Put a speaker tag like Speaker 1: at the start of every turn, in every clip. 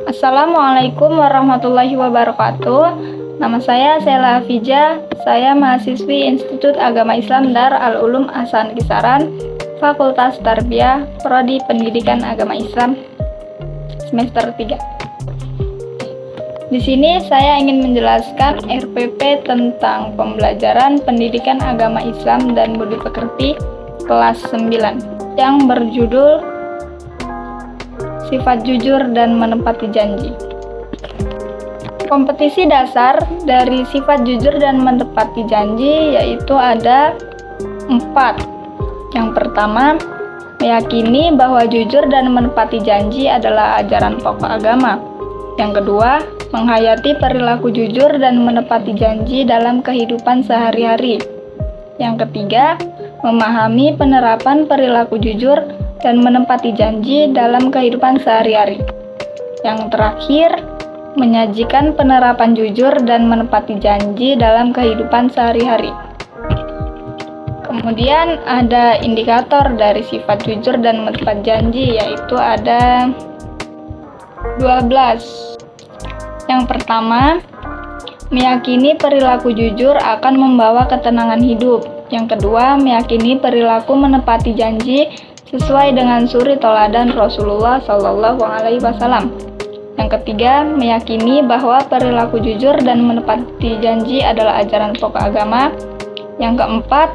Speaker 1: Assalamualaikum warahmatullahi wabarakatuh. Nama saya Sela Afija. Saya mahasiswi Institut Agama Islam Dar Al-Ulum Ahsan Kisaran, Fakultas Tarbiyah, Prodi Pendidikan Agama Islam, semester 3. Di sini saya ingin menjelaskan RPP tentang pembelajaran pendidikan agama Islam dan budi pekerti kelas 9 yang berjudul Sifat Jujur dan Menepati Janji. Kompetisi dasar dari sifat jujur dan menepati janji yaitu ada 4. Yang pertama, meyakini bahwa jujur dan menepati janji adalah ajaran pokok agama. Yang kedua, menghayati perilaku jujur dan menepati janji dalam kehidupan sehari-hari. Yang ketiga, memahami penerapan perilaku jujur dan menepati janji dalam kehidupan sehari-hari. Yang terakhir, menyajikan penerapan jujur dan menepati janji dalam kehidupan sehari-hari. Kemudian ada indikator dari sifat jujur dan menepati janji, yaitu ada 12. Yang pertama, meyakini perilaku jujur akan membawa ketenangan hidup. Yang kedua, meyakini perilaku menepati janji sesuai dengan suri teladan Rasulullah SAW. Yang ketiga, meyakini bahwa perilaku jujur dan menepati janji adalah ajaran pokok agama. Yang keempat,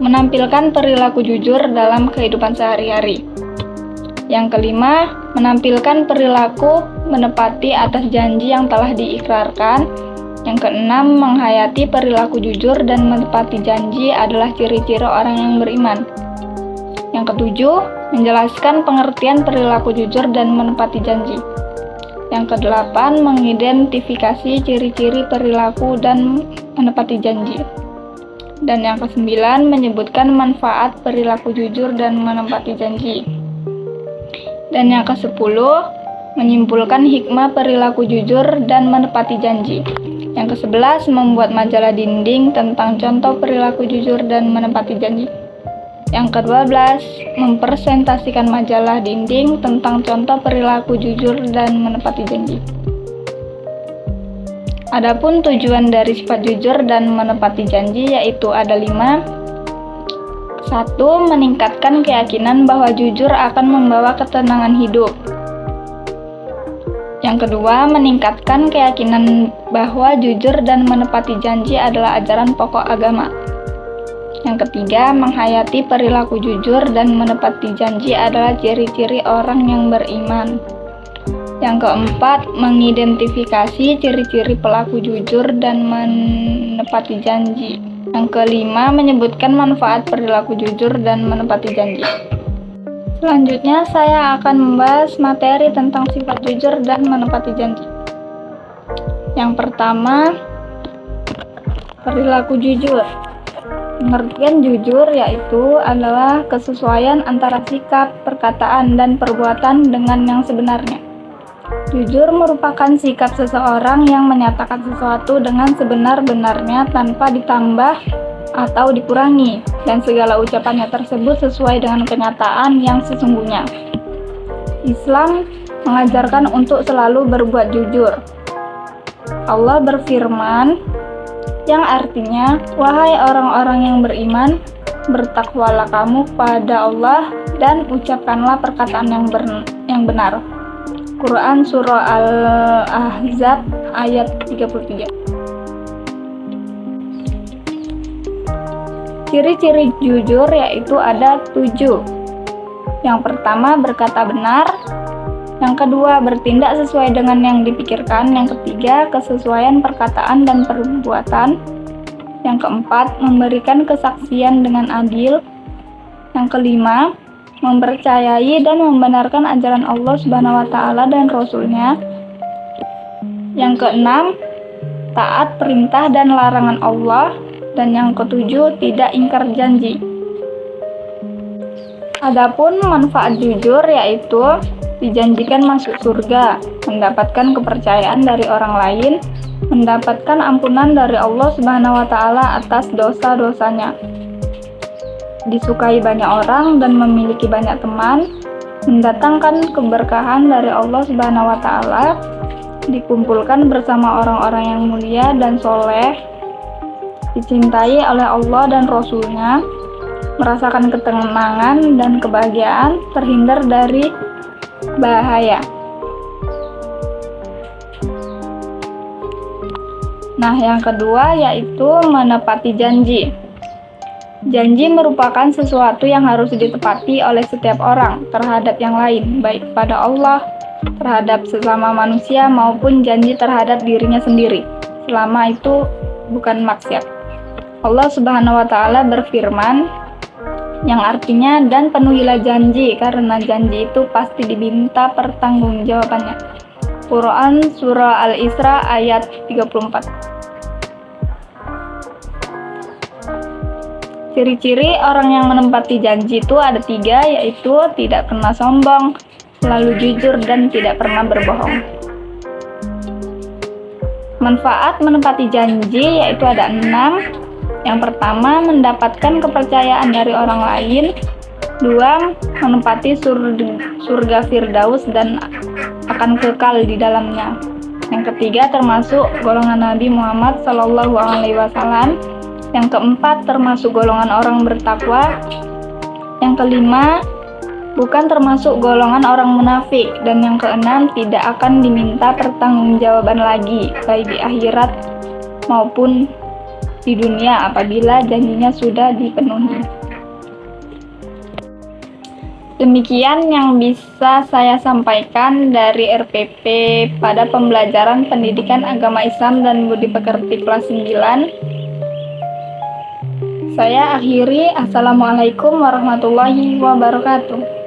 Speaker 1: menampilkan perilaku jujur dalam kehidupan sehari-hari. Yang kelima, menampilkan perilaku menepati atas janji yang telah diikrarkan. Yang keenam, menghayati perilaku jujur dan menepati janji adalah ciri-ciri orang yang beriman. Yang ketujuh, menjelaskan pengertian perilaku jujur dan menepati janji. Yang kedelapan, mengidentifikasi ciri-ciri perilaku dan menepati janji. Dan yang kesembilan, menyebutkan manfaat perilaku jujur dan menepati janji. Dan yang ke-10, menyimpulkan hikmah perilaku jujur dan menepati janji. Yang ke-11, membuat majalah dinding tentang contoh perilaku jujur dan menepati janji. Yang ke-12, mempresentasikan majalah dinding tentang contoh perilaku jujur dan menepati janji. Adapun tujuan dari sifat jujur dan menepati janji yaitu ada 5. 1. Meningkatkan keyakinan bahwa jujur akan membawa ketenangan hidup. Yang kedua, meningkatkan keyakinan bahwa jujur dan menepati janji adalah ajaran pokok agama. Yang ketiga, menghayati perilaku jujur dan menepati janji adalah ciri-ciri orang yang beriman. Yang keempat, mengidentifikasi ciri-ciri pelaku jujur dan menepati janji. Yang kelima, menyebutkan manfaat perilaku jujur dan menepati janji. Selanjutnya, saya akan membahas materi tentang sifat jujur dan menepati janji. Yang pertama, perilaku jujur. Pengertian jujur yaitu adalah kesesuaian antara sikap, perkataan, dan perbuatan dengan yang sebenarnya. Jujur merupakan sikap seseorang yang menyatakan sesuatu dengan sebenar-benarnya tanpa ditambah atau dikurangi, dan segala ucapannya tersebut sesuai dengan kenyataan yang sesungguhnya. Islam mengajarkan untuk selalu berbuat jujur. Allah berfirman, yang artinya, wahai orang-orang yang beriman, bertakwalah kamu pada Allah dan ucapkanlah perkataan yang benar. Quran Surah Al-Ahzab ayat 33. Ciri-ciri jujur yaitu ada 7. Yang pertama, berkata benar. Yang kedua, bertindak sesuai dengan yang dipikirkan. Yang ketiga, kesesuaian perkataan dan perbuatan. Yang keempat, memberikan kesaksian dengan adil. Yang kelima, mempercayai dan membenarkan ajaran Allah Subhanahu wa Ta'ala dan Rasul-Nya. Yang keenam, taat perintah dan larangan Allah. Dan yang ketujuh, tidak ingkar janji. Adapun manfaat jujur yaitu dijanjikan masuk surga, mendapatkan kepercayaan dari orang lain, mendapatkan ampunan dari Allah Subhanahu wa Ta'ala atas dosa-dosanya, disukai banyak orang dan memiliki banyak teman, mendatangkan keberkahan dari Allah Subhanahu wa Ta'ala, dikumpulkan bersama orang-orang yang mulia dan soleh, dicintai oleh Allah dan Rasul-Nya, merasakan ketenangan dan kebahagiaan, terhindar dari bahaya. Nah, yang kedua yaitu menepati janji. Janji merupakan sesuatu yang harus ditepati oleh setiap orang terhadap yang lain, baik pada Allah, terhadap sesama manusia, maupun janji terhadap dirinya sendiri, selama itu bukan maksiat. Allah Subhanahu wa Ta'ala berfirman, yang artinya, dan penuhilah janji, karena janji itu pasti diminta pertanggungjawabannya. Quran Surah Al-Isra ayat 34. Ciri-ciri orang yang menepati janji itu ada 3, yaitu tidak pernah sombong, selalu jujur, dan tidak pernah berbohong. Manfaat menepati janji yaitu ada 6. Yang pertama, mendapatkan kepercayaan dari orang lain. 2, menempati surga Firdaus dan akan kekal di dalamnya. Yang ketiga, termasuk golongan Nabi Muhammad SAW. Yang keempat, termasuk golongan orang bertakwa. Yang kelima, bukan termasuk golongan orang munafik. Dan yang keenam, tidak akan diminta pertanggungjawaban lagi, baik di akhirat maupun di dunia apabila janjinya sudah dipenuhi. Demikian yang bisa saya sampaikan dari RPP pada pembelajaran Pendidikan Agama Islam dan Budi Pekerti kelas 9. Saya akhiri. Assalamualaikum warahmatullahi wabarakatuh.